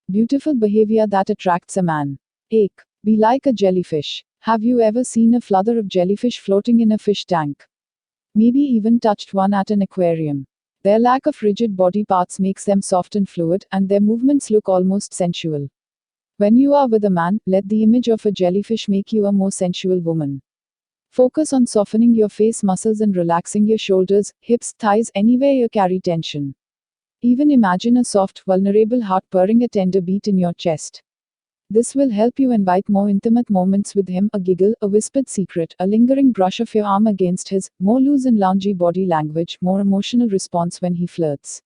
Beautiful behavior that attracts a man. 8. Be like a jellyfish. Have you ever seen a flutter of jellyfish floating in a fish tank? Maybe even touched one at an aquarium. Their lack of rigid body parts makes them soft and fluid, and their movements look almost sensual. When you are with a man, let the image of a jellyfish make you a more sensual woman. Focus on softening your face muscles and relaxing your shoulders, hips, thighs, anywhere you carry tension. Even imagine a soft, vulnerable heart purring a tender beat in your chest. This will help you invite more intimate moments with him, a giggle, a whispered secret, a lingering brush of your arm against his, more loose and loungy body language, more emotional response when he flirts.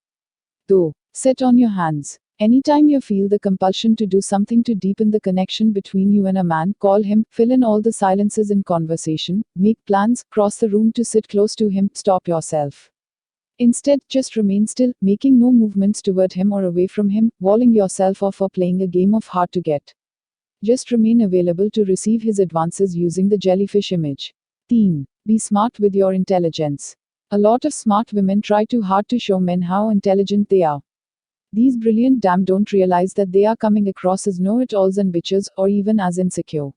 2. Sit on your hands. Anytime you feel the compulsion to do something to deepen the connection between you and a man, call him, fill in all the silences in conversation, make plans, cross the room to sit close to him, stop yourself. Instead, just remain still, making no movements toward him or away from him, walling yourself off or playing a game of hard to get. Just remain available to receive his advances using the jellyfish image. 13. Be smart with your intelligence. A lot of smart women try too hard to show men how intelligent they are. These brilliant dames don't realize that they are coming across as know-it-alls and bitches, or even as insecure.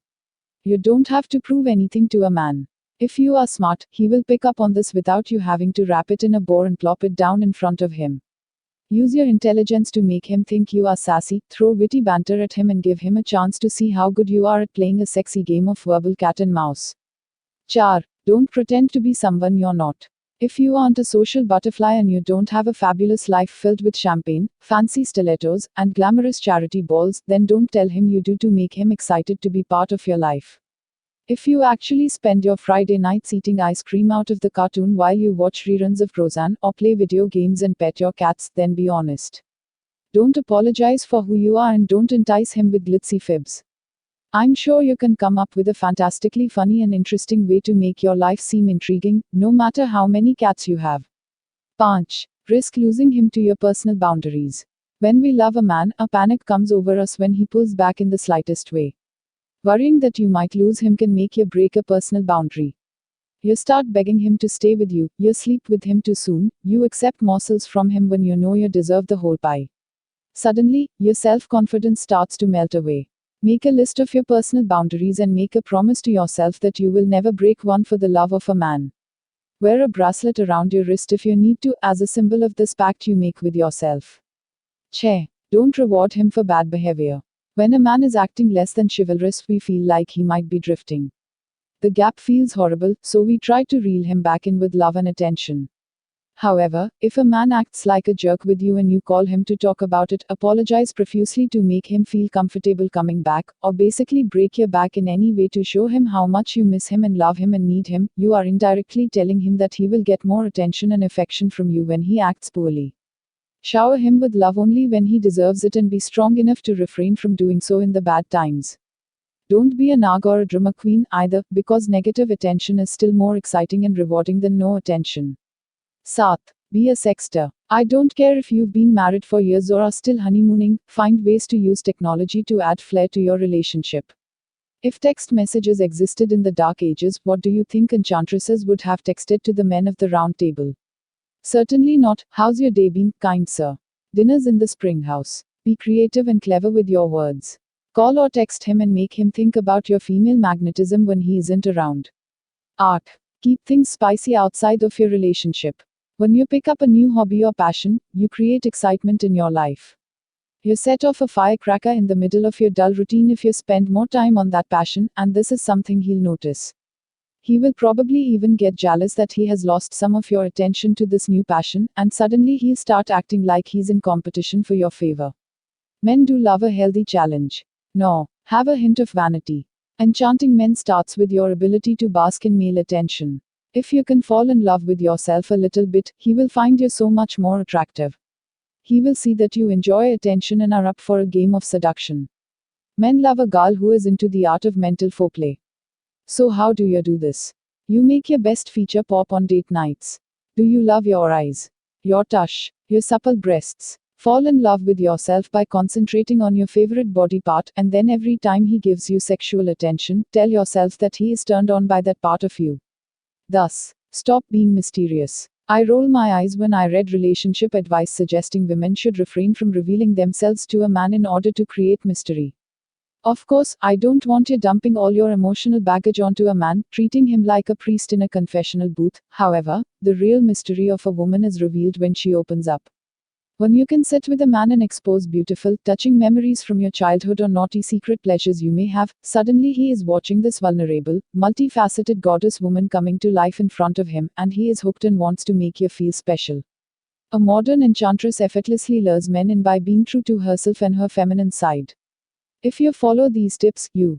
You don't have to prove anything to a man. If you are smart, he will pick up on this without you having to wrap it in a bow and plop it down in front of him. Use your intelligence to make him think you are sassy, throw witty banter at him and give him a chance to see how good you are at playing a sexy game of verbal cat and mouse. 4. Don't pretend to be someone you're not. If you aren't a social butterfly and you don't have a fabulous life filled with champagne, fancy stilettos, and glamorous charity balls, then don't tell him you do to make him excited to be part of your life. If you actually spend your Friday nights eating ice cream out of the cartoon while you watch reruns of Roseanne, or play video games and pet your cats, then be honest. Don't apologize for who you are and don't entice him with glitzy fibs. I'm sure you can come up with a fantastically funny and interesting way to make your life seem intriguing, no matter how many cats you have. 5. Risk losing him to your personal boundaries. When we love a man, a panic comes over us when he pulls back in the slightest way. Worrying that you might lose him can make you break a personal boundary. You start begging him to stay with you, you sleep with him too soon, you accept morsels from him when you know you deserve the whole pie. Suddenly, your self-confidence starts to melt away. Make a list of your personal boundaries and make a promise to yourself that you will never break one for the love of a man. Wear a bracelet around your wrist if you need to, as a symbol of this pact you make with yourself. Che. Don't reward him for bad behavior. When a man is acting less than chivalrous, we feel like he might be drifting. The gap feels horrible, so we try to reel him back in with love and attention. However, if a man acts like a jerk with you and you call him to talk about it, apologize profusely to make him feel comfortable coming back, or basically break your back in any way to show him how much you miss him and love him and need him, you are indirectly telling him that he will get more attention and affection from you when he acts poorly. Shower him with love only when he deserves it and be strong enough to refrain from doing so in the bad times. Don't be a nag or a drama queen either, because negative attention is still more exciting and rewarding than no attention. 7. Be a sexter. I don't care if you've been married for years or are still honeymooning, find ways to use technology to add flair to your relationship. If text messages existed in the Dark Ages, what do you think enchantresses would have texted to the men of the Round Table? Certainly not, "How's your day been, kind sir? Dinner's in the spring house." Be creative and clever with your words. Call or text him and make him think about your female magnetism when he isn't around. 8. Keep things spicy outside of your relationship. When you pick up a new hobby or passion, you create excitement in your life. You set off a firecracker in the middle of your dull routine if you spend more time on that passion, and this is something he'll notice. He will probably even get jealous that he has lost some of your attention to this new passion, and suddenly he'll start acting like he's in competition for your favor. Men do love a healthy challenge. No, have a hint of vanity. Enchanting men starts with your ability to bask in male attention. If you can fall in love with yourself a little bit, he will find you so much more attractive. He will see that you enjoy attention and are up for a game of seduction. Men love a girl who is into the art of mental foreplay. So how do you do this? You make your best feature pop on date nights. Do you love your eyes, your tush, your supple breasts? Fall in love with yourself by concentrating on your favorite body part, and then every time he gives you sexual attention, tell yourself that he is turned on by that part of you. Thus, stop being mysterious. I roll my eyes when I read relationship advice suggesting women should refrain from revealing themselves to a man in order to create mystery. Of course, I don't want you dumping all your emotional baggage onto a man, treating him like a priest in a confessional booth. However, the real mystery of a woman is revealed when she opens up. When you can sit with a man and expose beautiful, touching memories from your childhood or naughty secret pleasures you may have, suddenly he is watching this vulnerable, multifaceted goddess woman coming to life in front of him, and he is hooked and wants to make you feel special. A modern enchantress effortlessly lures men in by being true to herself and her feminine side. If you follow these tips, you